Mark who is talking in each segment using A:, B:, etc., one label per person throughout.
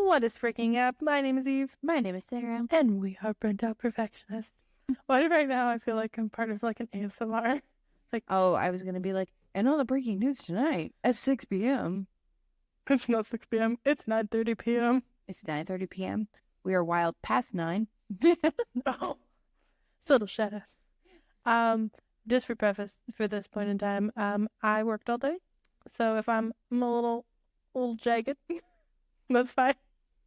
A: What is freaking up? My name is Eve.
B: My name is Sarah.
A: And we are burnt out perfectionists. Why do right now I feel like I'm part of like an ASMR?
B: Oh, I was going to be like, and all the breaking news tonight at 6 p.m.
A: It's not 6 p.m. It's 9:30 p.m.
B: It's 9:30 p.m. We are wild past 9.
A: Oh, so it'll shut us. Just for preface, for this point in time, I worked all day. So if I'm a little jagged, that's fine.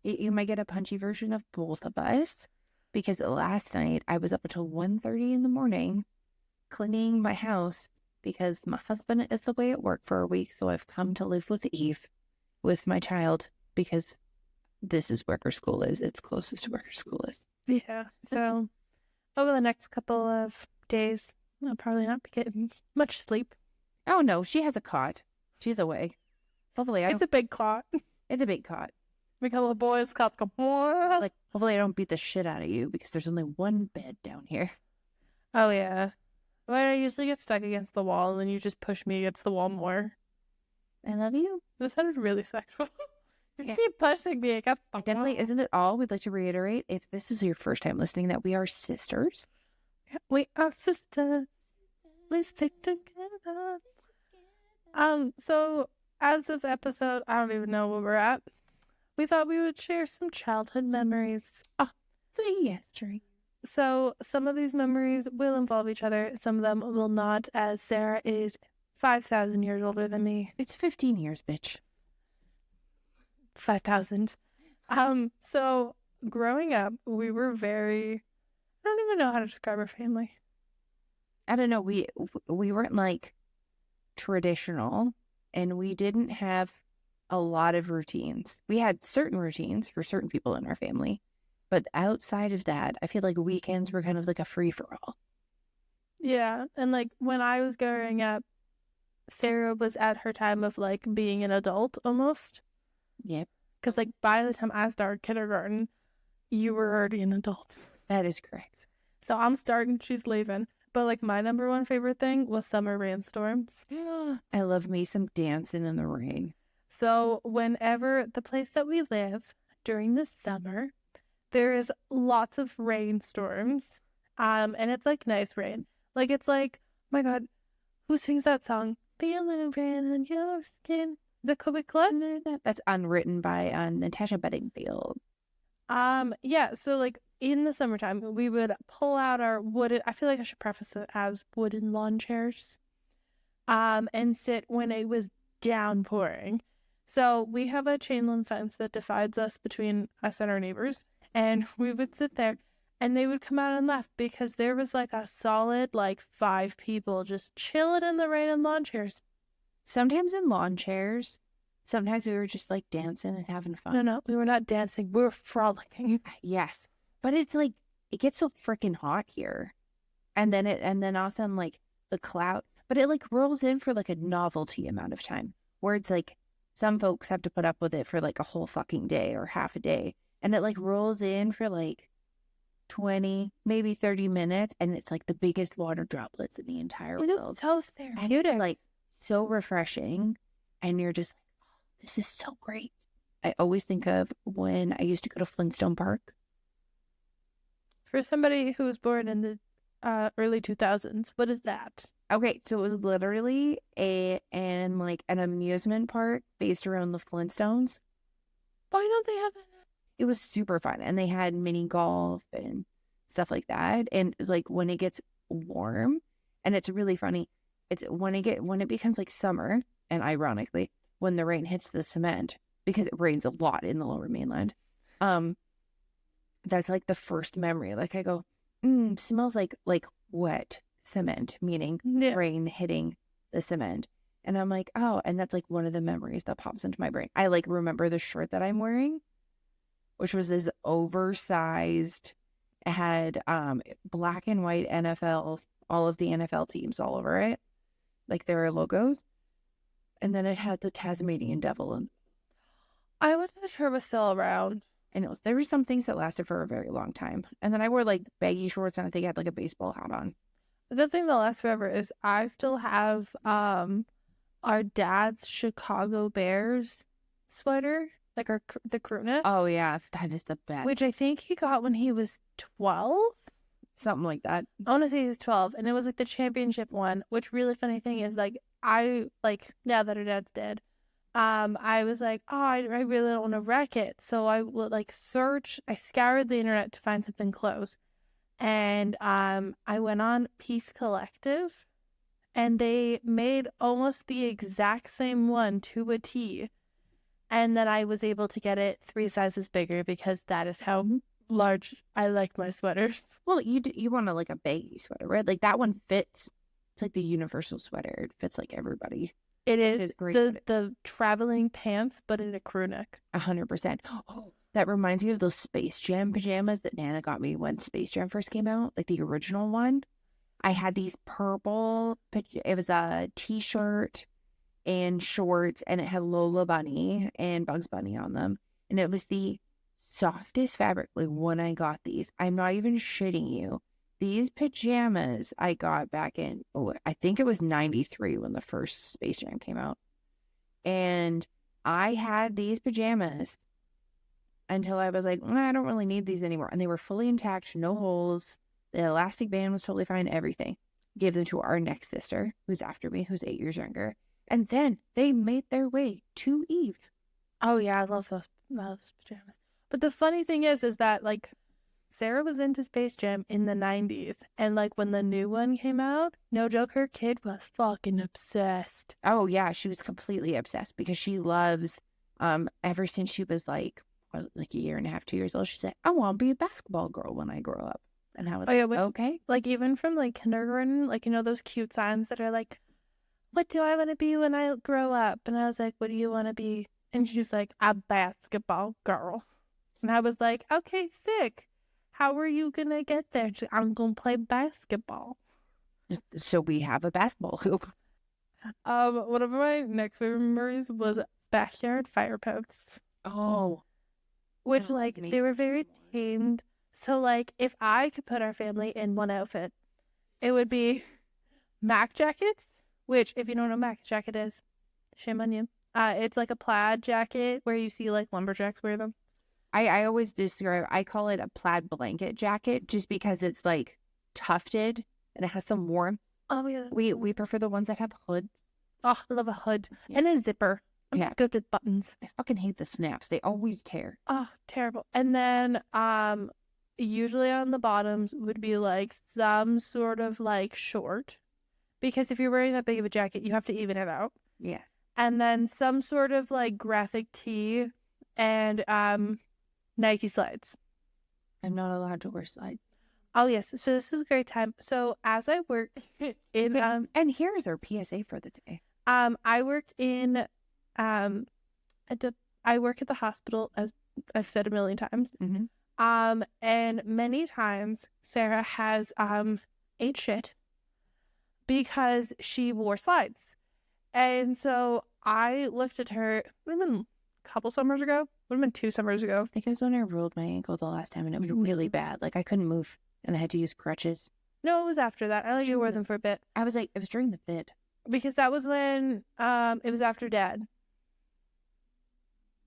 B: You might get a punchy version of both of us because last night I was up until 1:30 in the morning cleaning my house because my husband is away at work for a week. So I've come to live with Eve, with my child, because this is where her school is. It's closest to where her school is.
A: Yeah. So over the next couple of days, I'll probably not be getting much sleep.
B: Oh no, she has a cot. She's away. Hopefully,
A: It's a big cot.
B: It's a big cot.
A: We got little boys, cots go.
B: Like, hopefully, I don't beat the shit out of you because there's only one bed down here.
A: Oh yeah. But I usually get stuck against the wall, and then you just push me against the wall more.
B: I love you.
A: This sounded really sexual. You
B: Yeah.
A: keep pushing me against the
B: It definitely
A: wall.
B: isn't at all. We'd like to reiterate, if this is your first time listening, that we are sisters.
A: We are sisters. We stick together. So as of episode, I don't even know where we're at. We thought we would share some childhood memories.
B: Yes, true.
A: So some of these memories will involve each other. Some of them will not, as Sarah is 5,000 years older than me.
B: It's 15 years, bitch.
A: 5,000. So growing up, we were I don't even know how to describe our family.
B: I don't know. We weren't like traditional, and we didn't have a lot of routines. We had certain routines for certain people in our family, but outside of that, I feel like weekends were kind of like a free-for-all.
A: Yeah, and like when I was growing up, Sarah was at her time of like being an adult almost.
B: Yep,
A: Because like by the time I started kindergarten, you were already an adult.
B: that is correct.
A: So I'm starting, she's leaving. But like my number one favorite thing was summer rainstorms.
B: I love me some dancing in the rain.
A: So whenever the place that we live during the summer, there is lots of rainstorms. And it's like nice rain. Like it's like, oh my God, who sings that song? Feeling rain on your skin. The Kobe Club?
B: That's unwritten by Natasha Bedingfield.
A: Yeah, so like in the summertime, we would pull out our wooden, I feel like I should preface it as wooden lawn chairs, and sit when it was downpouring. So we have a chain link fence that divides us between us and our neighbors, and we would sit there and they would come out and laugh because there was like a solid like 5 people just chilling in the rain in lawn chairs.
B: Sometimes in lawn chairs, sometimes we were just like dancing and having fun.
A: No, we were not dancing, we were frolicking.
B: Yes, but it's like it gets so freaking hot here, and then all of a sudden like the cloud, but it like rolls in for like a novelty amount of time, where it's like some folks have to put up with it for like a whole fucking day or half a day, and it like rolls in for like 20, maybe 30 minutes, and it's like the biggest water droplets in the entire world.
A: So there.
B: And it's like so refreshing, and you're just like, oh, this is so great. I always think of when I used to go to Flintstone Park.
A: For somebody who was born in the early 2000s, what is that?
B: Okay, so it was literally an amusement park based around the Flintstones.
A: Why don't they have that?
B: It was super fun, and they had mini golf and stuff like that. And like when it gets warm, and it's really funny, it's when it becomes like summer, and ironically, when the rain hits the cement, because it rains a lot in the Lower Mainland. That's like the first memory. Like I go, smells like wet cement, meaning rain hitting the cement. And I'm like, oh, and that's like one of the memories that pops into my brain. I like remember the shirt that I'm wearing, which was this oversized, it had black and white NFL, all of the NFL teams all over it, like their logos. And then it had the Tasmanian devil. And
A: I wasn't sure it was still around.
B: And there were some things that lasted for a very long time. And then I wore like baggy shorts, and I think I had like a baseball hat on.
A: The good thing that lasts forever is I still have our dad's Chicago Bears sweater like the crew neck.
B: Oh yeah, that is the best.
A: Which I think he got when he was 12.
B: Something like that.
A: I want to say he was 12, and it was like the championship one. Which really funny thing is like I like now that her dad's dead, I was like, oh, I really don't want to wreck it, so I would like search. I scoured the internet to find something close, and I went on Peace Collective, and they made almost the exact same one to a T. And then I was able to get it 3 sizes bigger because that is how large I like my sweaters.
B: Well, you want like a baggy sweater, right? Like that one fits. It's like the universal sweater. It fits like everybody.
A: It is the traveling pants, but in a crew neck.
B: 100%. Oh, that reminds me of those Space Jam pajamas that Nana got me when Space Jam first came out, like the original one. I had these purple. It was a t-shirt and shorts, and it had Lola Bunny and Bugs Bunny on them, and it was the softest fabric. Like when I got these, I'm not even shitting you, these pajamas I got back in, I think it was 93 when the first Space Jam came out, and I had these pajamas until I was like, I don't really need these anymore, and they were fully intact, no holes, the elastic band was totally fine, everything. Gave them to our next sister, who's after me, who's 8 years younger. And then they made their way to Eve.
A: Oh yeah, I love those pajamas. But the funny thing is that like Sarah was into Space Jam in the 90s, and like when the new one came out, no joke, her kid was fucking obsessed.
B: Oh yeah, she was completely obsessed because she loves ever since she was like a year and a half, 2 years old, she said, I want to be a basketball girl when I grow up. And I was okay.
A: Like even from like kindergarten, like you know those cute signs that are like, what do I want to be when I grow up? And I was like, what do you want to be? And she's like, a basketball girl. And I was like, okay, sick. How are you going to get there? She's like, I'm going to play basketball.
B: So we have a basketball hoop.
A: One of my next favorite memories was backyard fire pits.
B: Oh.
A: Which, like, they were very tamed. So, like, if I could put our family in one outfit, it would be Mac jackets. Which, if you don't know what a Mac jacket is, shame on you. It's like a plaid jacket where you see like lumberjacks wear them.
B: I always I call it a plaid blanket jacket just because it's like tufted and it has some warmth.
A: Oh yeah.
B: We prefer the ones that have hoods.
A: Oh, I love a hood and a zipper.
B: Yeah.
A: Good with buttons.
B: I fucking hate the snaps. They always tear.
A: Oh, terrible. And then usually on the bottoms would be like some sort of like short. Because if you're wearing that big of a jacket, you have to even it out.
B: Yes.
A: And then some sort of like graphic tee and Nike slides.
B: I'm not allowed to wear slides.
A: Oh yes. So this was a great time. So as I worked in
B: and here's our PSA for the day.
A: I worked in I work at the hospital, as I've said a million times.
B: Mm-hmm.
A: And many times Sarah has ate shit because she wore slides. And so I looked at her, it would have been a couple summers ago, would have been 2 summers ago.
B: I think it was when I rolled my ankle the last time and it was really bad. Like I couldn't move and I had to use crutches.
A: No, it was after that. I wore them for a bit.
B: I was like, it was during the fit.
A: Because that was when it was after Dad.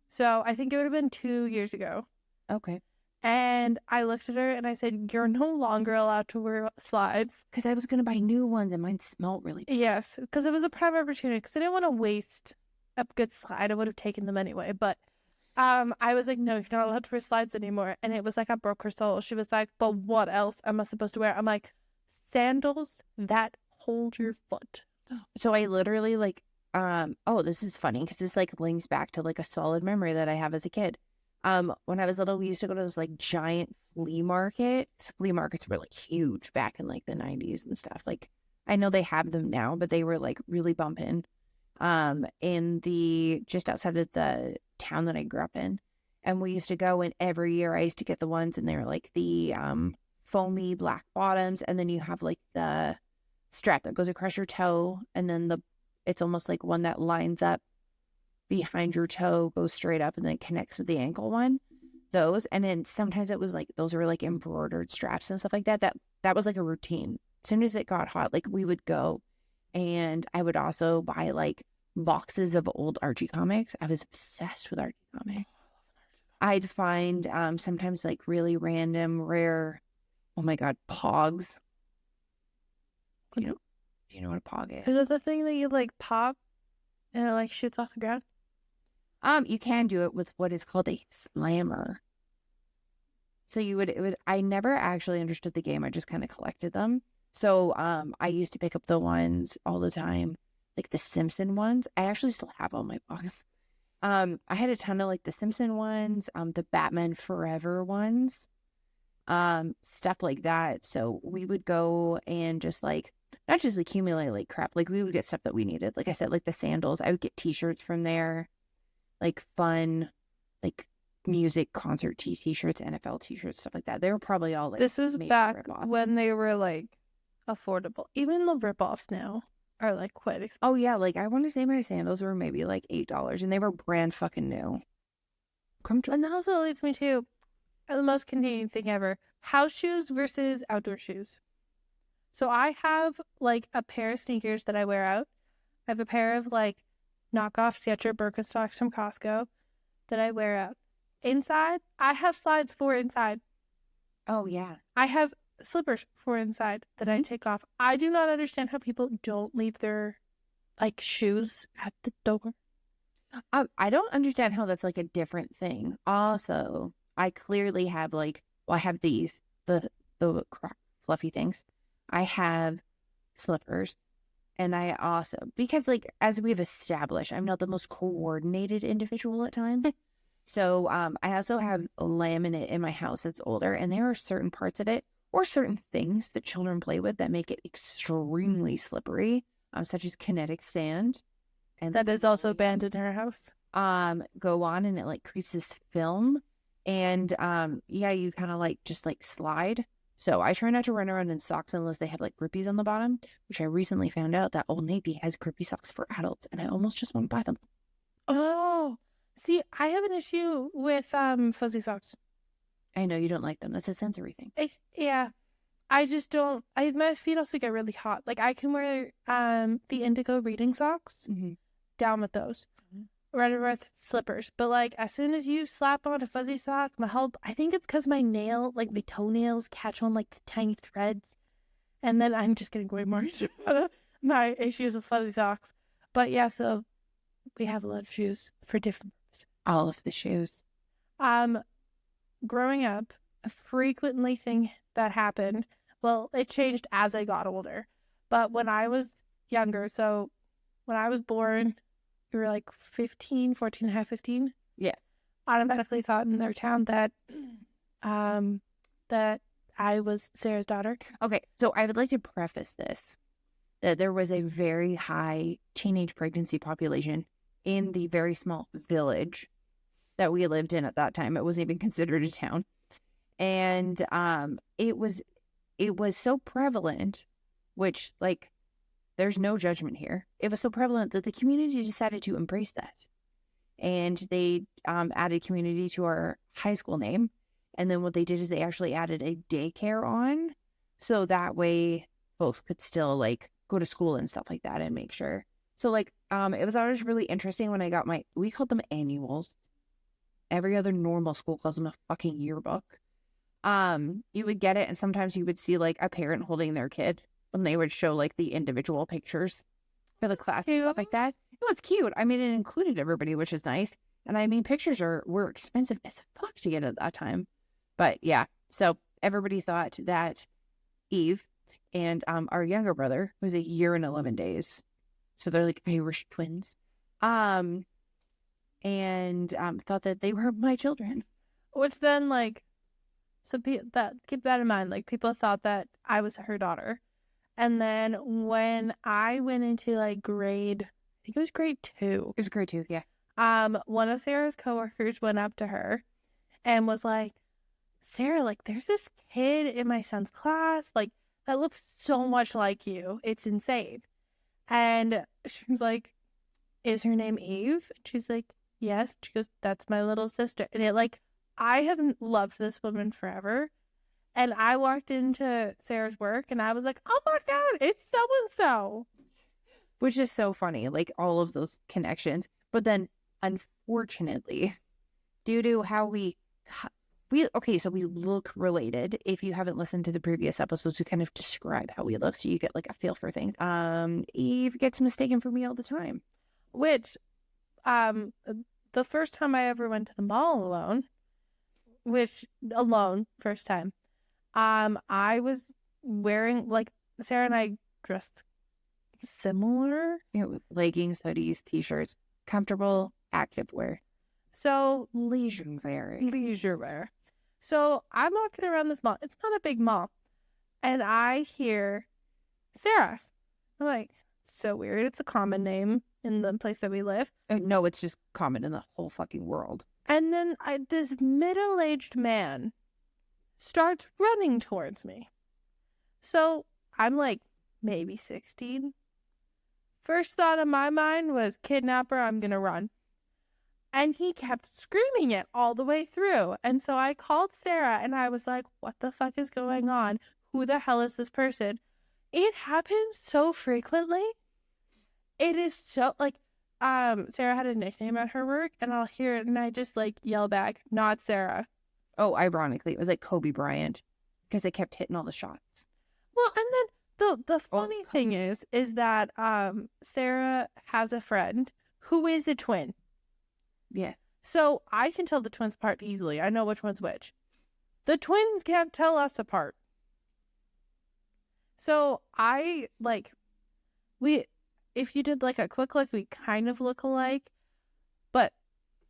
A: So I think it would have been 2 years ago.
B: Okay.
A: And I looked at her and I said, you're no longer allowed to wear slides.
B: Because I was going to buy new ones and mine smelled really bad.
A: Yes, because it was a prime opportunity. Because I didn't want to waste a good slide. I would have taken them anyway. But I was like, no, you're not allowed to wear slides anymore. And it was like, I broke her soul. She was like, but what else am I supposed to wear? I'm like, sandals that hold your foot.
B: So I literally like, this is funny because this like links back to like a solid memory that I have as a kid. When I was little, we used to go to this like giant flea market. Flea markets were like huge back in like the 90s and stuff. Like I know they have them now, but they were like really bumping. In the just outside of the town that I grew up in, and we used to go. And every year I used to get the ones, and they were like the foamy black bottoms, and then you have like the strap that goes across your toe, and then it's almost like one that lines up behind your toe, goes straight up, and then connects with the ankle one. Those, and then sometimes it was like those were like embroidered straps and stuff like that. That was like a routine. As soon as it got hot, like we would go, and I would also buy like boxes of old Archie comics. I was obsessed with Archie comics. I'd find sometimes like really random, rare, oh my God, pogs. Do you know what a pog is?
A: Is it the thing that you like pop and it like shoots off the ground?
B: You can do it with what is called a slammer. So I never actually understood the game. I just kind of collected them. So I used to pick up the ones all the time, like the Simpson ones. I actually still have all my box. I had a ton of like the Simpson ones, the Batman Forever ones, stuff like that. So we would go and just like not just accumulate like crap, like we would get stuff that we needed. Like I said, like the sandals, I would get t-shirts from there, like fun, like music concert t-shirts, NFL t-shirts, stuff like that. They were probably all like
A: This was
B: major
A: back
B: rip-offs.
A: when they were like affordable. Even the rip-offs now are like quite expensive.
B: Oh yeah, like I want to say my sandals were maybe like $8 and they were brand fucking new.
A: And that also leads me to the most convenient thing ever: house shoes versus outdoor shoes. So I have like a pair of sneakers that I wear out. I have a pair of like knockoff Skechers Birkenstocks from Costco that I wear out. Inside, I have slides for inside.
B: Oh yeah.
A: I have slippers for inside that I take off. I do not understand how people don't leave their like shoes at the door.
B: I don't understand how that's like a different thing. Also, I clearly have like, well, I have these, the fluffy things. I have slippers. And I also, because like, as we've established, I'm not the most coordinated individual at times. So I also have a laminate in my house that's older, and there are certain parts of it or certain things that children play with that make it extremely slippery, such as kinetic sand. And
A: that is also banned in her house.
B: Go on and it like creates this film. And yeah, you kind of like just like slide. So I try not to run around in socks unless they have like grippies on the bottom, which I recently found out that Old Navy has grippy socks for adults, and I almost just want to buy them.
A: Oh, see, I have an issue with fuzzy socks.
B: I know you don't like them. That's a sensory thing.
A: Yeah, I just don't. My feet also get really hot. Like I can wear the indigo reading socks, down with those, right with slippers. But like as soon as you slap on a fuzzy sock, I think it's because my toenails catch on like the tiny threads, and then I'm just getting way more into my issues with fuzzy socks. But yeah, so we have a lot of shoes for different purposes.
B: All of the shoes.
A: Growing up, a frequently thing that happened, well, it changed as I got older. But when I was younger, so when I was born, we were like 15, 14 and a half, 15.
B: Yeah.
A: Automatically thought in their town that that I was Sarah's daughter.
B: Okay, so I would like to preface this that there was a very high teenage pregnancy population in the very small village that we lived in at that time. It wasn't even considered a town. And it was so prevalent, which like there's no judgment here. It was so prevalent that the community decided to embrace that. And they added community to our high school name. And then what they did is they actually added a daycare on. So that way folks could still like go to school and stuff like that and make sure. So like it was always really interesting when I got we called them annuals. Every other normal school calls them a fucking yearbook. You would get it, and sometimes you would see like a parent holding their kid when they would show like the individual pictures for the class and stuff like that. It was cute. I mean, it included everybody, which is nice. And I mean, pictures were expensive as fuck to get at that time. But yeah, so everybody thought that Eve and our younger brother was a year and 11 days. So they're like Irish twins. And thought that they were my children.
A: Which then, like, so keep that in mind. Like, people thought that I was her daughter. And then when I went into like grade, I think it was grade 2.
B: It was grade 2, yeah.
A: One of Sarah's coworkers went up to her and was like, Sarah, like, there's this kid in my son's class, like, that looks so much like you. It's insane. And she's like, is her name Eve? And she's like, yes. She goes, that's my little sister. And it like, I have loved this woman forever. And I walked into Sarah's work and I was like, oh my God, it's so-and-so.
B: Which is so funny, like all of those connections. But then, unfortunately, due to how so we look related. If you haven't listened to the previous episodes, we kind of describe how we look so you get like a feel for things. Eve gets mistaken for me all the time.
A: Which, the first time I ever went to the mall alone, first time, I was wearing, like, Sarah and I dressed similar.
B: Leggings, hoodies, t-shirts, comfortable, active wear.
A: So,
B: leisure
A: wear. So, I'm walking around this mall. It's not a big mall. And I hear Sarah. I'm like, so weird. It's a common name in the place that we live.
B: No, it's just common in the whole fucking world.
A: And then this middle-aged man starts running towards me. So I'm like, maybe 16. First thought in my mind was, kidnapper, I'm gonna run. And he kept screaming it all the way through. And so I called Sarah and I was like, what the fuck is going on? Who the hell is this person? It happens so frequently. It is so, like, Sarah had a nickname at her work, and I'll hear it, and I just, like, yell back, not Sarah.
B: Oh, ironically, it was like Kobe Bryant, because they kept hitting all the shots.
A: Well, and then the funny thing is that Sarah has a friend who is a twin.
B: Yes.
A: So I can tell the twins apart easily. I know which one's which. The twins can't tell us apart. So if you did like a quick look, we kind of look alike. But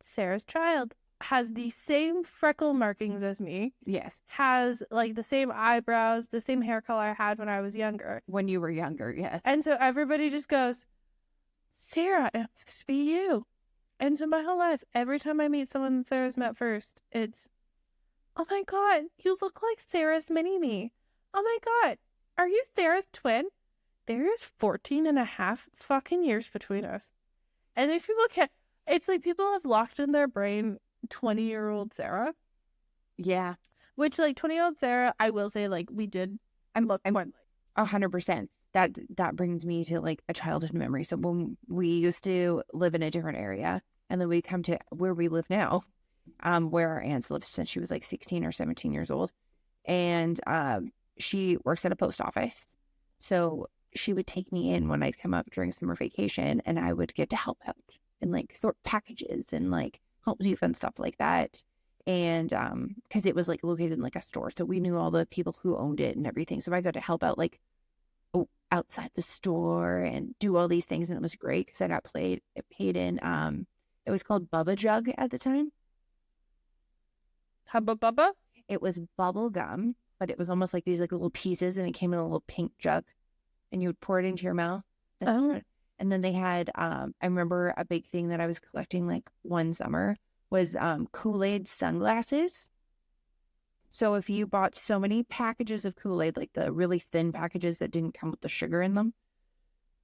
A: Sarah's child has the same freckle markings as me.
B: Yes. Has
A: like the same eyebrows, the same hair color I had when I was younger.
B: When you were younger, yes.
A: And so everybody just goes, Sarah, it must be you. And so my whole life, every time I meet someone that Sarah's met first, it's, oh my God, you look like Sarah's mini-me. Oh my God, are you Sarah's twin? There is 14 and a half fucking years between us. And these people it's like people have locked in their brain 20-year-old Sarah.
B: Yeah.
A: Which, like, 20-year-old Sarah, I will say, like, we did look more like.
B: 100%. That brings me to, like, a childhood memory. So when we used to live in a different area, and then we come to where we live now, where our aunt's lived since she was, like, 16 or 17 years old. And she works at a post office. So she would take me in when I'd come up during summer vacation, and I would get to help out and, like, sort packages and, like, help do fun stuff like that. And because it was, like, located in, like, a store, so we knew all the people who owned it and everything. So I got to help out, like, outside the store and do all these things, and it was great because I got paid in it was called Bubba Jug at the time.
A: Hubba Bubba?
B: It was bubble gum, but it was almost like these, like, little pieces, and it came in a little pink jug, and you would pour it into your mouth.
A: Oh.
B: And then they had I remember a big thing that I was collecting, like, one summer was Kool-Aid sunglasses. So if you bought so many packages of Kool-Aid, like the really thin packages that didn't come with the sugar in them,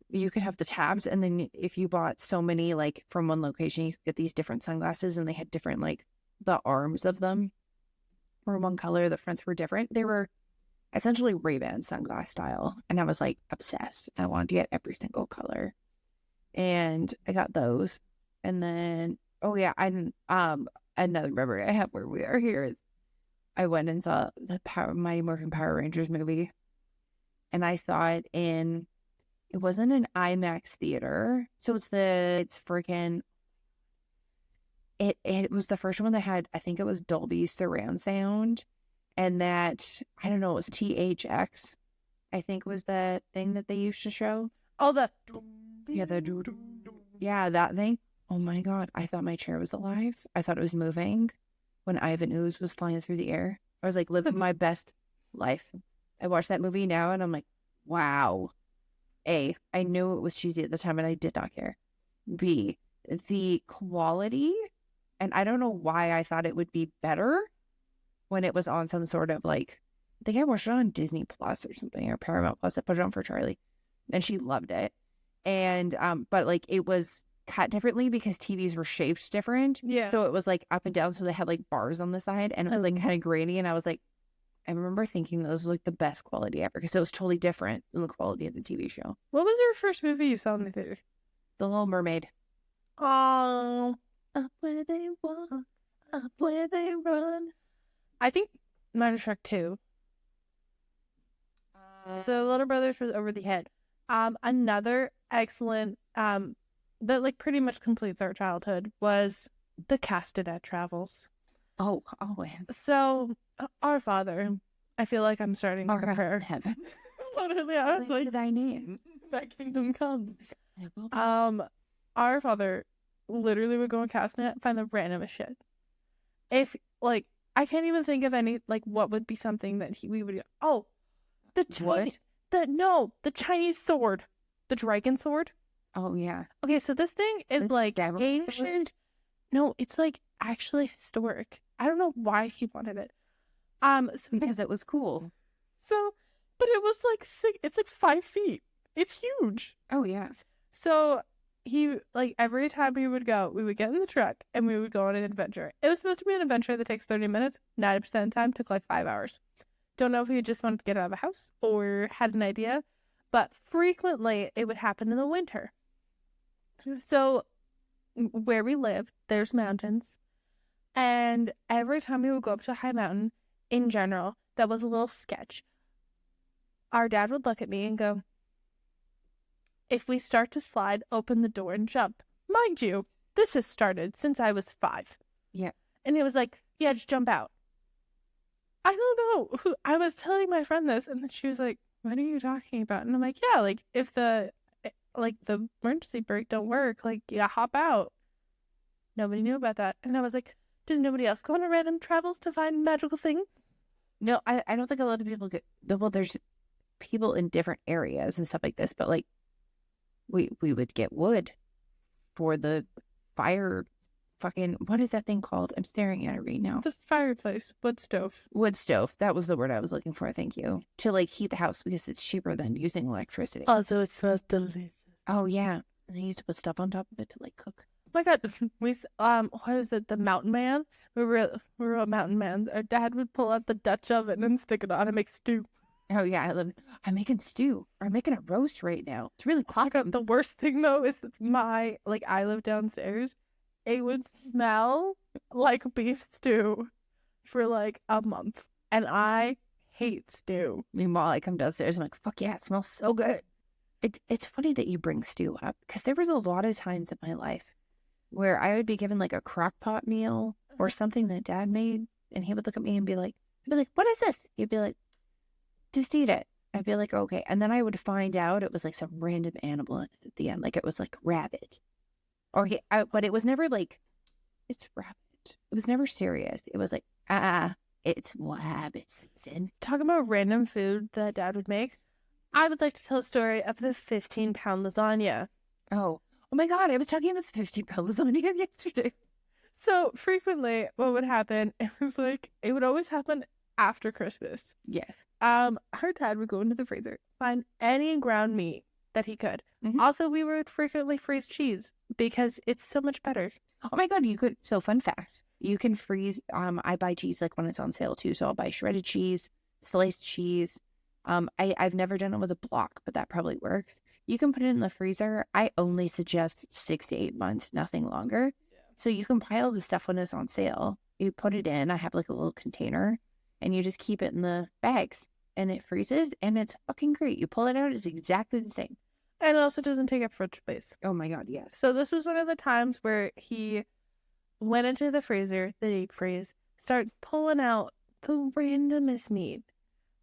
B: you could have the tabs. And then if you bought so many, like, from one location, you could get these different sunglasses, and they had different, like, the arms of them were one color, the fronts were different. They were essentially Ray-Ban sunglass style. And I was, like, obsessed. I wanted to get every single color. And I got those. And then, oh yeah, another memory I have where we are here is I went and saw the Mighty Morphin Power Rangers movie, and I saw it it wasn't an IMAX theater, so it was the first one that had, I think it was Dolby surround sound, and that, I don't know, it was THX, I think was the thing that they used to show.
A: Oh, that
B: thing. Oh my God, I thought my chair was alive. I thought it was moving. When Ivan Ooze was flying through the air, I was like living my best life. I watched that movie now and I'm like, wow. A, I knew it was cheesy at the time and I did not care. B, the quality, and I don't know why I thought it would be better when it was on some sort of, like, I think I watched it on Disney Plus or something, or Paramount Plus. I put it on for Charlie and she loved it. And, but, like, it was cut differently because TVs were shaped different.
A: Yeah.
B: So it was, like, up and down. So they had, like, bars on the side, and it was, like, kind of grainy. And I was like, I remember thinking those were, like, the best quality ever because it was totally different than the quality of the TV show.
A: What was your first movie you saw in the theater?
B: The Little Mermaid.
A: Oh, up where they walk,
B: up where they run.
A: I think mine was Shrek 2. So Little Brothers was over the head. Another excellent that like pretty much completes our childhood was the Castanet Travels.
B: Oh.
A: So Our Father, I feel like I'm starting to prepare.
B: Heaven.
A: Literally, I was like,
B: thy name,
A: thy kingdom come. Our Father literally would go on Castanet and find the randomest shit. If like I can't even think of any like what would be something that we would go. Oh, the Chinese, the Chinese sword, the dragon sword.
B: Oh yeah.
A: Okay, so this thing is
B: The
A: like
B: samurai
A: ancient.
B: sword?
A: No, it's like actually historic. I don't know why he wanted it.
B: Because it was cool.
A: So, but it was like it's like 5 feet. It's huge.
B: Oh yeah.
A: So he like every time we would go, we would get in the truck and we would go on an adventure. It was supposed to be an adventure that takes 30 minutes. 90% of the time took like 5 hours. Don't know if he just wanted to get out of the house or had an idea, but frequently it would happen in the winter. So where we live, there's mountains. And every time we would go up to a high mountain, in general, that was a little sketch. Our dad would look at me and go, if we start to slide, open the door and jump. Mind you, this has started since I was 5.
B: Yeah.
A: And it was like, yeah, just jump out. I don't know. I was telling my friend this, and then she was like, what are you talking about? And I'm like, yeah, like, if the emergency brake don't work, like, yeah, hop out. Nobody knew about that. And I was like, does nobody else go on a random travels to find magical things?
B: No, I don't think a lot of people get. Well, there's people in different areas and stuff like this, but like we would get wood for the fire. Fucking what is that thing called? I'm staring at it right now.
A: The fireplace, wood stove.
B: Wood stove. That was the word I was looking for. Thank you. To like heat the house because it's cheaper than using electricity.
A: Also, it smells delicious.
B: Oh yeah, and they used to put stuff on top of it to like cook.
A: Oh my god, what is it? The Mountain Man. We were Mountain Mans. Our dad would pull out the Dutch oven and stick it on and make stew.
B: Oh yeah, I'm making stew. Or I'm making a roast right now. It's really popping.
A: The worst thing though is that I live downstairs. It would smell like beef stew for like a month, and I hate stew.
B: Meanwhile, I come downstairs. I'm like, fuck yeah, it smells so good. It's funny that you bring stew up because there was a lot of times in my life where I would be given like a crock pot meal or something that Dad made, and he would look at me and be like, what is this? He'd be like, just eat it. I'd be like, okay. And then I would find out it was like some random animal at the end. Like it was like rabbit. But it was never like, it's rabbit. It was never serious. It was like, it's rabbit season.
A: Talking about random food that Dad would make, I would like to tell a story of the 15-pound lasagna.
B: Oh my God, I was talking about 15-pound lasagna yesterday.
A: So frequently what would happen, it would always happen after Christmas.
B: Yes.
A: Her dad would go into the freezer, find any ground meat that he could. Mm-hmm. Also, we would frequently freeze cheese because it's so much better.
B: Oh my God, you could. So fun fact, you can freeze. I buy cheese like when it's on sale too. So I'll buy shredded cheese, sliced cheese. I've never done it with a block, but that probably works. You can put it in the freezer. I only suggest 6 to 8 months, nothing longer. Yeah. So you can pile the stuff when it's on sale. You put it in. I have like a little container, and you just keep it in the bags, and it freezes, and it's fucking great. You pull it out, it's exactly the same.
A: And it also doesn't take up fridge space.
B: Oh my God, yes.
A: So this was one of the times where he went into the freezer, the deep freeze, started pulling out the randomest meat.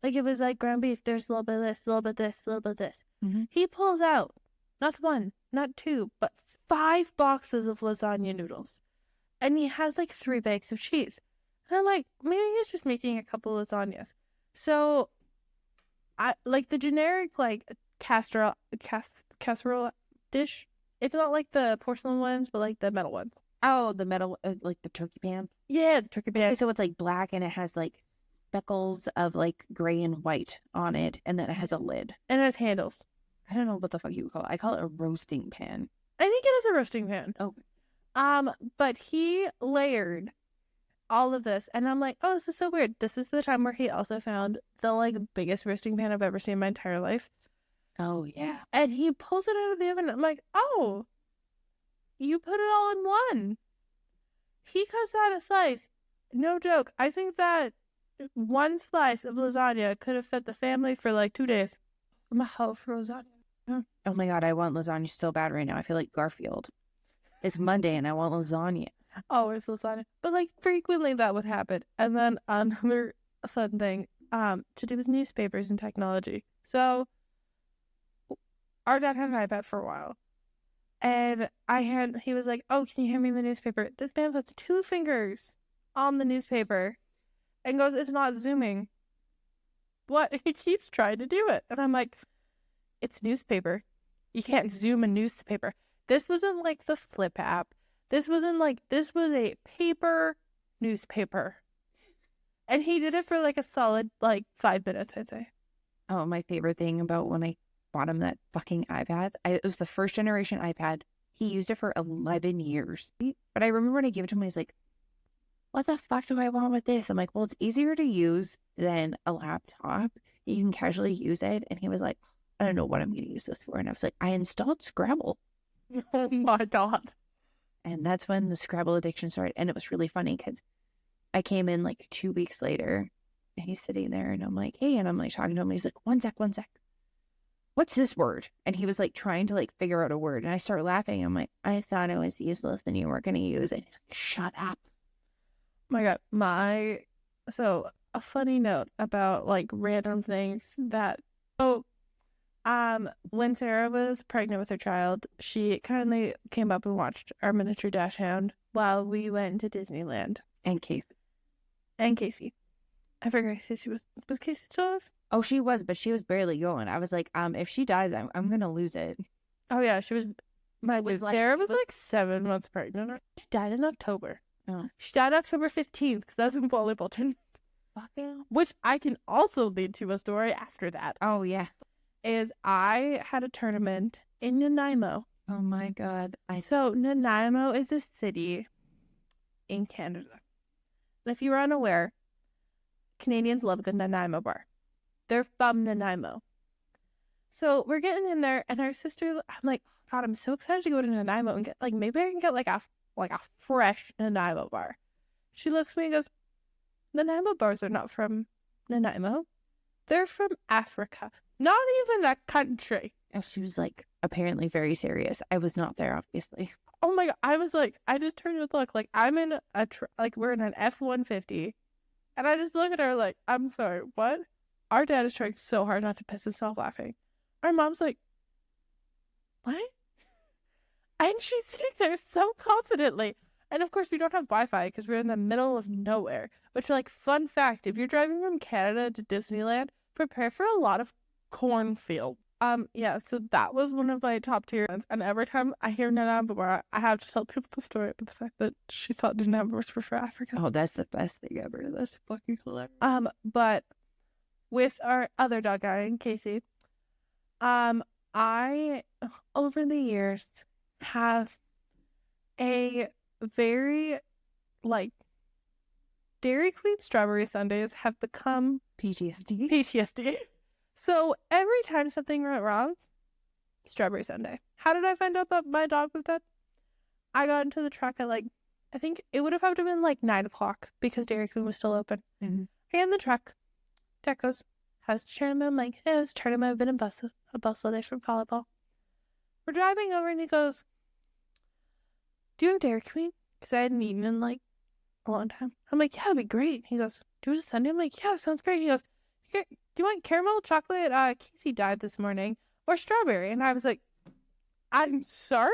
A: Like it was like ground beef, there's a little bit of this, a little bit of this, a little bit of this. Mm-hmm. He pulls out, not 1, not 2, but 5 boxes of lasagna noodles. And he has like 3 bags of cheese. And I'm like, maybe he's just making a couple lasagnas. So I like the generic like casserole dish. It's not like the porcelain ones, but like the metal ones.
B: Oh, the metal, like the turkey pan?
A: Yeah, the turkey pan.
B: Okay, so it's like black and it has like speckles of like gray and white on it, and then it has a lid.
A: And it has handles.
B: I don't know what the fuck you would call it. I call it a roasting pan.
A: I think it is a roasting pan.
B: Oh.
A: But he layered all of this, and I'm like, oh, this is so weird. This was the time where he also found the like biggest roasting pan I've ever seen in my entire life.
B: Oh yeah.
A: And he pulls it out of the oven. I'm like, oh, you put it all in one. He cuts out a slice. No joke. I think that one slice of lasagna could have fed the family for like 2 days. I'm a hell for lasagna.
B: Oh my God, I want lasagna so bad right now. I feel like Garfield. It's Monday and I want lasagna.
A: Always lasagna. But like frequently that would happen. And then another fun thing, to do with newspapers and technology. So our dad had an iPad for a while. And he was like, oh, can you hand me the newspaper? This man puts 2 fingers on the newspaper and goes, it's not zooming. What? He keeps trying to do it. And I'm like, it's newspaper. You can't zoom a newspaper. This wasn't like the Flip app. This was a paper newspaper. And he did it for like a solid, 5 minutes, I'd say.
B: Oh, my favorite thing about when I bought him that fucking iPad, it was the first generation iPad. He used it for 11 years. But I remember when I gave it to him, he's like, what the fuck do I want with this? I'm like, well, it's easier to use than a laptop. You can casually use it. And he was like, I don't know what I'm going to use this for. And I was like, I installed Scrabble.
A: Oh my God.
B: And that's when the Scrabble addiction started. And it was really funny because I came in like 2 weeks later and he's sitting there and I'm like, hey, and I'm like talking to him and he's like, one sec. What's this word? And he was like trying to like figure out a word. And I start laughing. I'm like, I thought it was useless and you weren't going to use it. He's like, shut up.
A: Oh my God. So a funny note about like random things that, when Sarah was pregnant with her child, she kindly came up and watched our miniature dachshund while we went to Disneyland.
B: And Casey.
A: I forgot Casey was Casey still alive?
B: Oh, she was, but she was barely going. I was like, if she dies, I'm gonna lose it.
A: Oh yeah, she was. Sarah was like 7 months pregnant. She died in October.
B: Oh.
A: She died October 15th because that's in volleyball tournament.
B: Fucking.
A: Which I can also lead to a story after that.
B: Oh yeah.
A: Is I had a tournament in Nanaimo.
B: Oh my God.
A: So Nanaimo is a city in Canada. And if you are unaware, Canadians love a good Nanaimo bar. They're from Nanaimo. So we're getting in there, and our sister, I'm like, God, I'm so excited to go to Nanaimo and get, like, maybe I can get, like a fresh Nanaimo bar. She looks at me and goes, Nanaimo bars are not from Nanaimo. They're from Africa. Not even a country.
B: And she was like, apparently very serious. I was not there, obviously.
A: Oh my God. I was like, I just turned to look, like, I'm in we're in an F-150. And I just look at her like, I'm sorry, what? Our dad is trying so hard not to piss himself laughing. Our mom's like, what? And she's sitting there so confidently. And of course, we don't have Wi-Fi because we're in the middle of nowhere. Which, like, fun fact, if you're driving from Canada to Disneyland, prepare for a lot of cornfield. Yeah, so that was one of my top tier ones. And every time I hear Nanaimo, I have to tell people the story about the fact that she thought Nanaimo were for Africa.
B: Oh, that's the best thing ever. That's fucking hilarious.
A: But with our other dog guy, Casey, I, over the years, have a very, like, Dairy Queen strawberry sundaes have become PTSD. So every time something went wrong, strawberry sundae. How did I find out that my dog was dead? I got into the truck at I think it would have had to have been 9 o'clock because Dairy Queen was still open.
B: Mm-hmm.
A: I get in the truck. Dad goes, how's the tournament? I'm like, hey, this tournament, I've been a bustle day for volleyball. We're driving over and he goes, do you have Dairy Queen? Because I hadn't eaten in a long time. I'm like, yeah, it'd be great. He goes, do you want a sundae? I'm like, yeah, sounds great. He goes, do you want caramel chocolate? Casey died this morning. Or strawberry? And I was like, I'm sorry?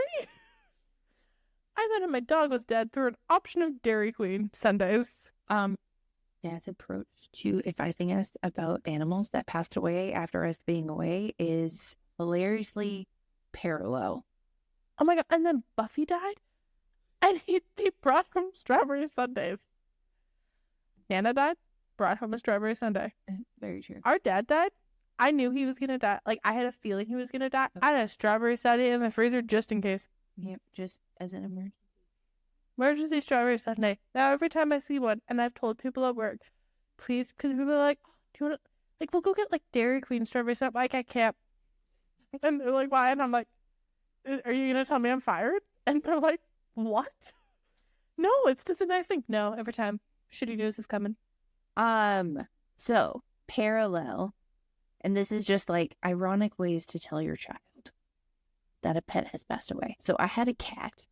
A: I thought my dog was dead through an option of Dairy Queen sundaes.
B: Dad's approach to advising us about animals that passed away after us being away is hilariously parallel.
A: Oh my God. And then Buffy died? And he brought home strawberry sundaes. Nana died? Brought home a strawberry sundae.
B: Very true.
A: Our dad died. I knew he was gonna die. I had a feeling he was gonna die. I had a strawberry sundae in the freezer just in case.
B: Yep, just as an emergency.
A: Emergency strawberry sundae. Now every time I see one, and I've told people at work, please, because people are like, do you want to, we'll go get Dairy Queen strawberry sundae. I'm like, I can't. And they're like, why? And I'm like, are you gonna tell me I'm fired? And they're like, what? No, it's just a nice thing. No, every time. Shitty news is coming.
B: So parallel, and this is just like ironic ways to tell your child that a pet has passed away. So I had a cat.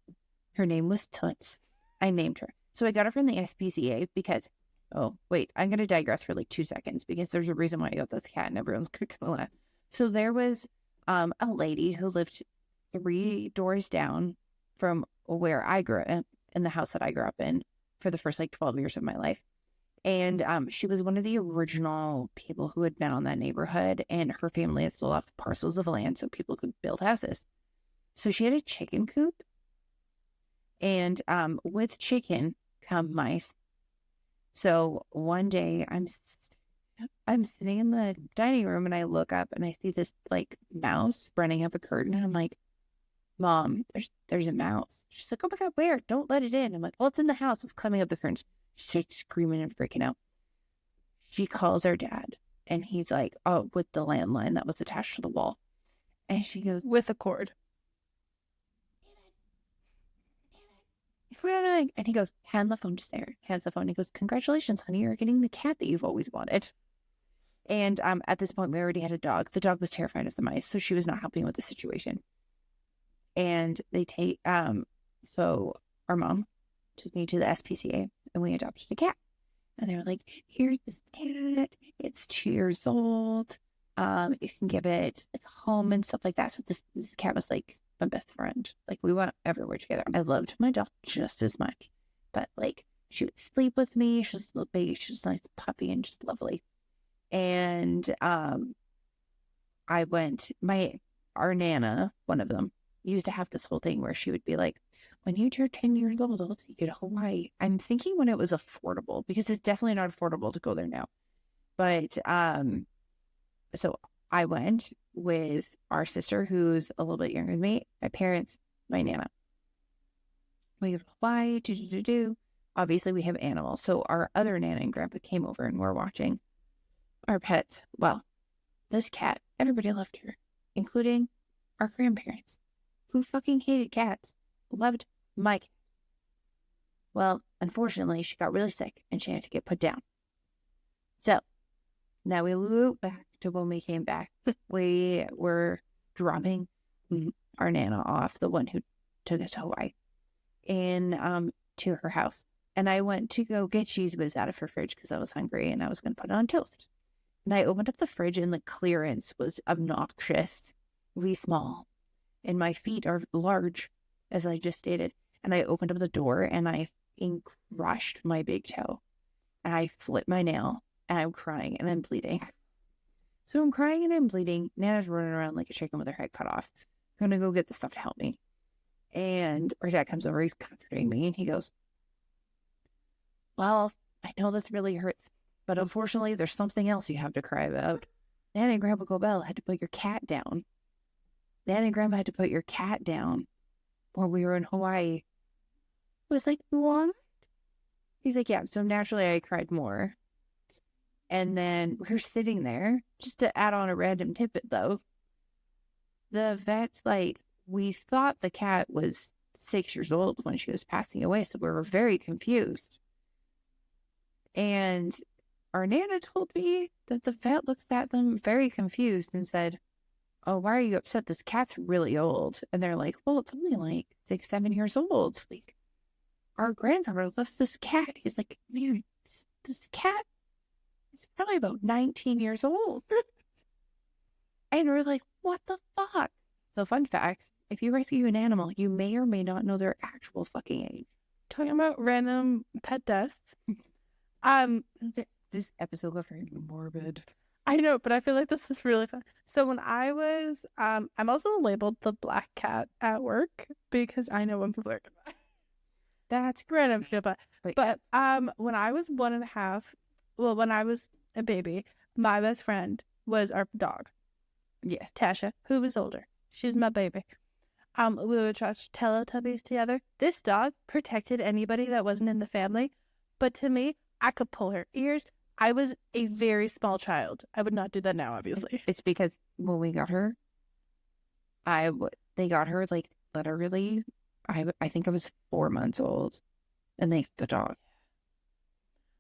B: Her name was Toots. I named her. So I got her from the SPCA because, oh, wait, I'm going to digress for like 2 seconds because there's a reason why I got this cat and everyone's going to laugh. So there was a lady who lived 3 doors down from where I grew up, in the house that I grew up in for the first like 12 years of my life. And she was one of the original people who had been on that neighborhood, and her family had sold off parcels of land so people could build houses. So she had a chicken coop, and with chicken come mice. So one day I'm sitting in the dining room and I look up and I see this like mouse running up a curtain, and I'm like, Mom, there's a mouse. She's like, oh my God, where? Don't let it in. I'm like, well, it's in the house. It's climbing up the curtain. She's screaming and freaking out. She calls her dad, and he's like, oh, with the landline that was attached to the wall. And she goes,
A: with a cord.
B: And he goes, hand the phone to Sarah. Hands the phone. He goes, congratulations, honey. You're getting the cat that you've always wanted. And at this point, we already had a dog. The dog was terrified of the mice, so she was not helping with the situation. And they so our mom took me to the SPCA, and we adopted a cat. And they were like, here's this cat. It's 2 years old. You can give it its home and stuff like that. So this cat was like my best friend. Like, we went everywhere together. I loved my dog just as much. But like, she would sleep with me. She was a little baby. She was nice, puffy, and just lovely. And our Nana, one of them, used to have this whole thing where she would be like, when you turn 10 years old, I'll take you to Hawaii. I'm thinking when it was affordable, because it's definitely not affordable to go there now. But so I went with our sister, who's a little bit younger than me, my parents, my Nana. We go to Hawaii, Obviously, we have animals. So our other Nana and Grandpa came over and we're watching our pets. Well, this cat, everybody loved her, including our grandparents, who fucking hated cats, loved my cat. Well, unfortunately, she got really sick and she had to get put down. So now we loop back to when we came back. We were dropping our Nana off, the one who took us to Hawaii, to her house. And I went to go get cheese whiz out of her fridge because I was hungry and I was going to put it on toast. And I opened up the fridge and the clearance was obnoxiously small. And my feet are large, as I just stated. And I opened up the door and I crushed my big toe. And I flipped my nail and I'm crying and I'm bleeding. So I'm crying and I'm bleeding. Nana's running around like a chicken with her head cut off. I'm going to go get the stuff to help me. And our dad comes over. He's comforting me and he goes, well, I know this really hurts, but unfortunately, there's something else you have to cry about. Nana and Grandpa Gobel had to put your cat down. Nana and Grandpa had to put your cat down when we were in Hawaii. I was like, what? He's like, yeah. So naturally, I cried more. And then we're sitting there, just to add on a random tidbit, though. The vet's like, we thought the cat was 6 years old when she was passing away, so we were very confused. And our Nana told me that the vet looked at them very confused and said, oh, why are you upset? This cat's really old. And they're like, well, it's only like 6, 7 years old. Like, our grandfather loves this cat. He's like, man, this cat is probably about 19 years old. And we're like, what the fuck? So fun fact, if you rescue an animal, you may or may not know their actual fucking age.
A: Talking about random pet deaths.
B: This episode got very morbid.
A: I know, but I feel like this is really fun. So when I was, I'm also labeled the black cat at work because I know when people are gonna. That's random shit, but when I was 1.5, well, when I was a baby, my best friend was our dog. Yes, Tasha, who was older. She was my baby. We would watch Teletubbies together. This dog protected anybody that wasn't in the family, but to me, I could pull her ears. I was a very small child. I would not do that now, obviously.
B: It's because when we got her, they got her like literally. I think I was 4 months old, And they the dog.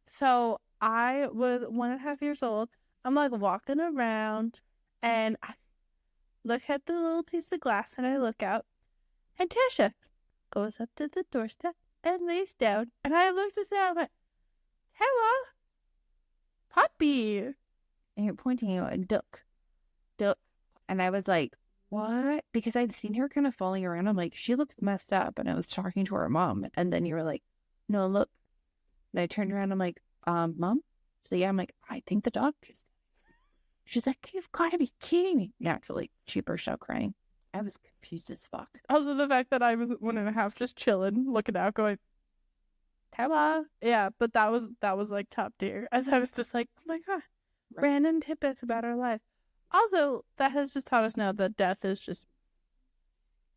A: So I was 1.5 years old. I'm like walking around and I look at the little piece of glass and I look out and Tasha goes up to the doorstep and lays down. And I looked at her and went, hello, puppy.
B: And you're pointing out and duck. And I was like, what? Because I'd seen her kind of falling around. I'm like, she looks messed up. And I was talking to her mom. And then you were like, no, look. And I turned around. I'm like, mom? So yeah, I'm like, I think the dog just. She's like, you've got to be kidding me. Naturally, she burst out crying. I was confused as fuck.
A: Also, the fact that I was 1.5 just chilling, looking out, going, hello. Yeah, but that was like top tier. As I was just like, oh my God, random tidbits about our life. Also, that has just taught us now that death is just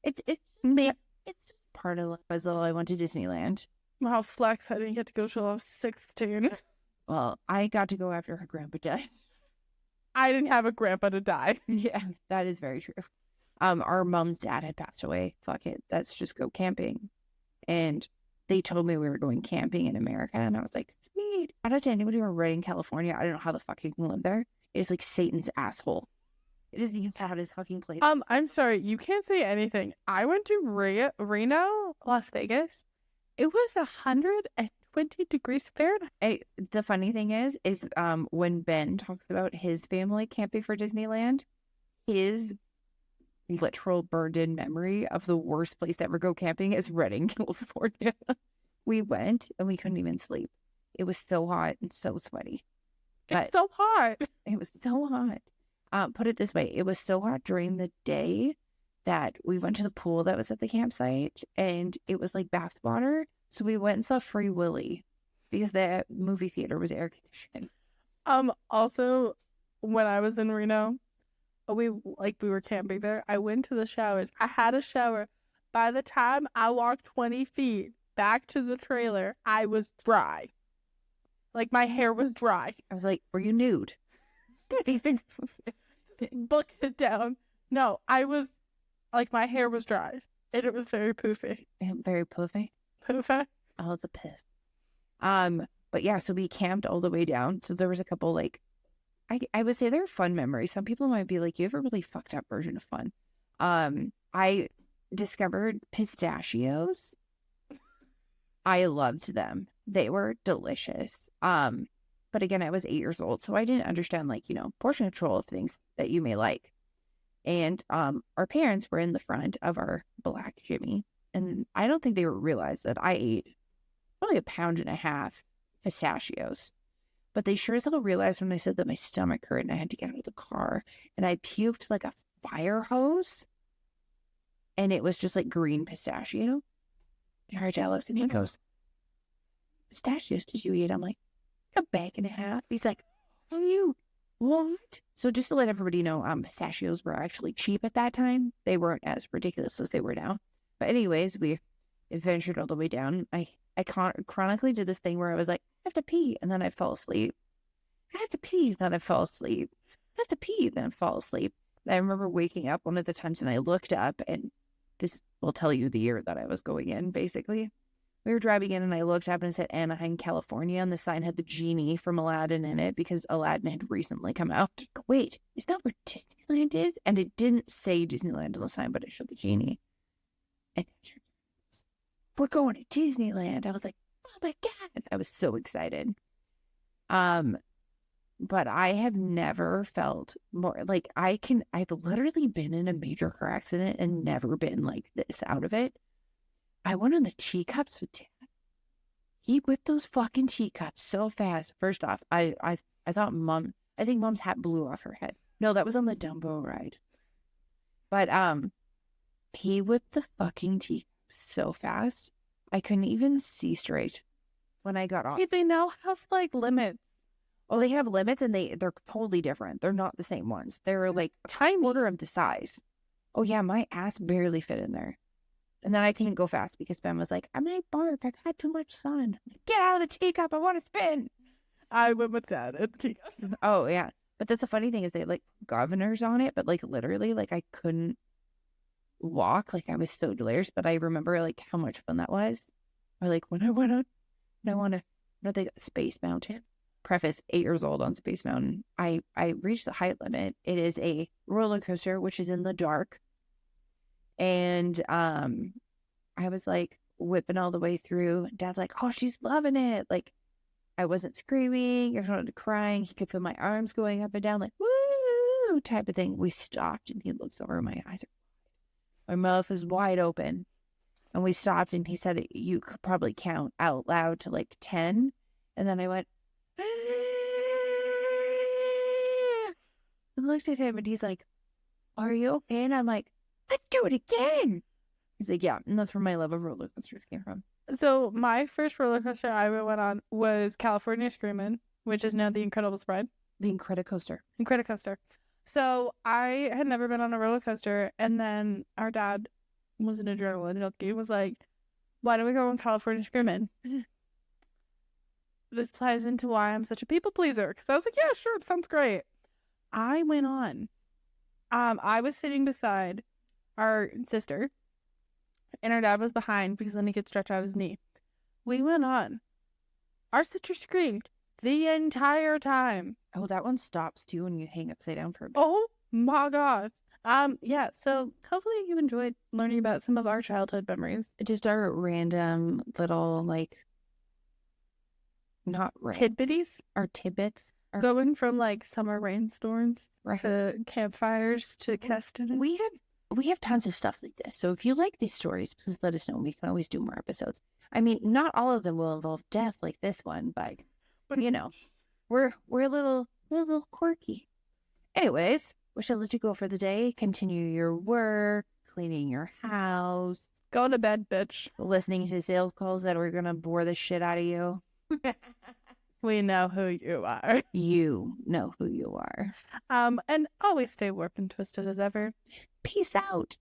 B: it's just part of life. As I went to Disneyland.
A: Wow, flex. I didn't get to go till I was 16.
B: Well, I got to go after her grandpa died.
A: I didn't have a grandpa to die.
B: Yeah, that is very true. Our mom's dad had passed away. Fuck it, let's just go camping. And they told me we were going camping in America, and I was like, sweet. Shout out to anybody who are right in California. I don't know how the fuck you can live there. It's like Satan's asshole. It is the hottest fucking place.
A: I'm sorry, you can't say anything. I went to Reno, Las Vegas. It was 120 degrees Fahrenheit.
B: The funny thing is when Ben talks about his family camping for Disneyland, his literal burned-in memory of the worst place to ever go camping is Redding, California. We went and we couldn't even sleep. It was so hot and so sweaty.
A: It's so hot.
B: It was so hot. Put it this way, it was so hot during the day that we went to the pool that was at the campsite and it was like bath water. So we went and saw Free Willy because the movie theater was air conditioned.
A: Also, when I was in Reno, we were camping there. I went to the showers. I had a shower. By the time I walked 20 feet back to the trailer, I was dry. Like my hair was dry.
B: I was like, were you nude?
A: Book it down. No, I was like my hair was dry. And it was very poofy.
B: Very poofy?
A: Poofy?
B: Oh, the piff. But yeah, so we camped all the way down. So there was a couple like I would say they're fun memories. Some people might be like, you have a really fucked up version of fun. I discovered pistachios. I loved them. They were delicious. But again, I was 8 years old, so I didn't understand portion control of things that you may like. And our parents were in the front of our black Jimmy, and I don't think they realized that I ate probably 1.5 pounds pistachios. But they sure as hell realized when I said that my stomach hurt and I had to get out of the car. And I puked like a fire hose. And it was just like green pistachio. And our dad looks at me and goes, pistachios did you eat? I'm like, 1.5 bags. He's like, oh, you what? So just to let everybody know, pistachios were actually cheap at that time. They weren't as ridiculous as they were now. But anyways, we adventured all the way down. I chronically did this thing where I was like, I have to pee, and then I fell asleep. I have to pee, then I fell asleep. I have to pee, then I fall asleep. And I remember waking up one of the times and I looked up, and this will tell you the year that I was going in, basically. We were driving in and I looked up and it said Anaheim, California, and the sign had the genie from Aladdin in it because Aladdin had recently come out. Wait, is that where Disneyland is? And it didn't say Disneyland on the sign, but it showed the genie. And we're going to Disneyland. I was like, oh my God. I was so excited. But I have never felt more like I've literally been in a major car accident and never been like this out of it. I went on the teacups with Dad. He whipped those fucking teacups so fast. First off, I thought I think Mom's hat blew off her head. No, that was on the Dumbo ride. But he whipped the fucking teacups so fast. I couldn't even see straight when I got off.
A: Hey, they now have like limits.
B: Oh, they have limits and they're totally different. They're not the same ones. They're like tiny order of the size. Oh yeah, my ass barely fit in there. And then I couldn't go fast because Ben was like, I might barf. I've had too much sun. Get out of the teacup. I want to spin.
A: I went with Dad at teacups.
B: Oh, yeah. But that's the funny thing is they like governors on it. But like literally, like I couldn't walk. Like I was so delirious. But I remember like how much fun that was. Or like when I went on, and I want to, what they got, Space Mountain. Preface, 8 years old on Space Mountain. I reached the height limit. It is a roller coaster, which is in the dark. And I was like whipping all the way through. Dad's like, oh, she's loving it. Like, I wasn't screaming or started crying. He could feel my arms going up and down, like, woo, type of thing. We stopped and he looks over. My eyes my mouth is wide open. And we stopped and he said, you could probably count out loud to like 10. And then I went, and looked at him and he's like, are you okay? And I'm like, let's do it again. He's like, yeah. And that's where my love of roller coasters came from.
A: So my first roller coaster I ever went on was California Screamin', which is now the Incredibles ride.
B: The Incredicoaster.
A: Incredicoaster. So I had never been on a roller coaster, and then our dad was an adrenaline junkie. Was like, why don't we go on California Screamin'? This ties into why I'm such a people pleaser. Because I was like, yeah, sure, it sounds great. I went on. I was sitting beside our sister, and our dad was behind because then he could stretch out his knee. We went on. Our sister screamed the entire time.
B: Oh, that one stops too when you hang upside down for a bit.
A: Oh my god. Yeah, so hopefully you enjoyed learning about some of our childhood memories.
B: Just our random little, like, not
A: tidbits.
B: Our tidbits.
A: Going from like summer rainstorms
B: right.
A: to campfires to Keston.
B: We have tons of stuff like this. So if you like these stories, please let us know. We can always do more episodes. I mean, not all of them will involve death like this one, but you know, we're a little quirky. Anyways, we shall let you go for the day. Continue your work, cleaning your house,
A: go to bed, bitch.
B: Listening to sales calls that are gonna bore the shit out of you.
A: We know who you are.
B: You know who you are.
A: And always stay warped and twisted as ever.
B: Peace out.